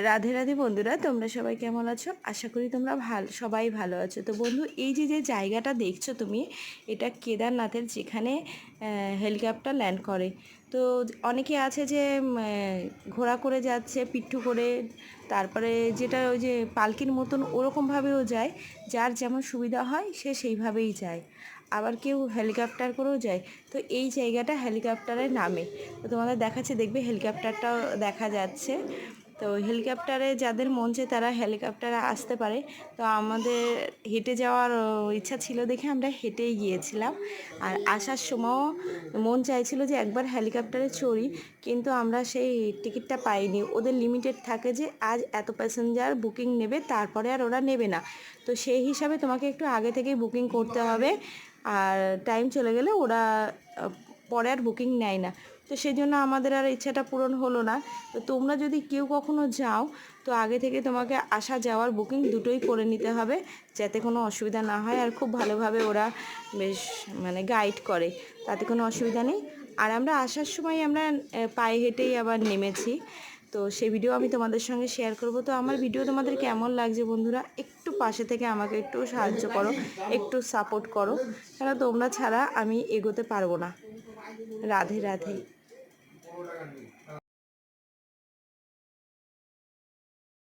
রাধে রাধে বন্ধুরা, তোমরা সবাই কেমন আছো? আশা করি তোমরা সবাই ভালো আছো। তো বন্ধু, এই যে যে জায়গাটা দেখছো তুমি, এটা কেদারনাথের, যেখানে হেলিকপ্টার ল্যান্ড করে। তো অনেকে আছে যে ঘোড়া করে যাচ্ছে, পিঠু করে, তারপরে যেটা ওই যে পালকির মতন ওরকমভাবেও যায়। যার যেমন সুবিধা হয় সে সেইভাবেই যায়। আবার কেউ হেলিকপ্টার করেও যায়। তো এই জায়গাটা হেলিকপ্টারের নামে। তো তোমাদের দেখাচ্ছে, দেখবে হেলিকপ্টারটাও দেখা যাচ্ছে। তো হেলিকপ্টারে যাদের মন চায় তারা হেলিকপ্টারে আসতে পারে। তো আমাদের হেঁটে যাওয়ার ইচ্ছা ছিল দেখে আমরা হেঁটেই গিয়েছিলাম। আর আসার সময়ও মন চাইছিল যে একবার হেলিকপ্টারে চড়ি, কিন্তু আমরা সেই টিকিটটা পাইনি। ওদের লিমিটেড থাকে যে আজ এত প্যাসেঞ্জার বুকিং নেবে, তারপরে আর ওরা নেবে না। তো সেই হিসাবে তোমাকে একটু আগে থেকেই বুকিং করতে হবে, আর টাইম চলে গেলে ওরা পরে আর বুকিং নেয় না। তো সেই জন্য আমাদের আর ইচ্ছাটা পূরণ হলো না। তো তোমরা যদি কেউ কখনো যাও, তো আগে থেকে তোমাকে আসা যাওয়ার বুকিং দুটোই করে নিতে হবে, যাতে কোনো অসুবিধা না হয়। আর খুব ভালোভাবে ওরা বেশ গাইড করে, তাতে কোনো অসুবিধা নেই। আর আমরা আসার সময় আমরা পায়ে হেঁটেই আবার নেমেছি। তো সেই ভিডিও আমি তোমাদের সঙ্গে শেয়ার করব। তো আমার ভিডিও তোমাদের কেমন লাগছে বন্ধুরা, একটু পাশে থেকে আমাকে একটু সাহায্য করো, একটু সাপোর্ট করো, কেন তোমরা ছাড়া আমি এগোতে পারবো না। রাধে রাধে।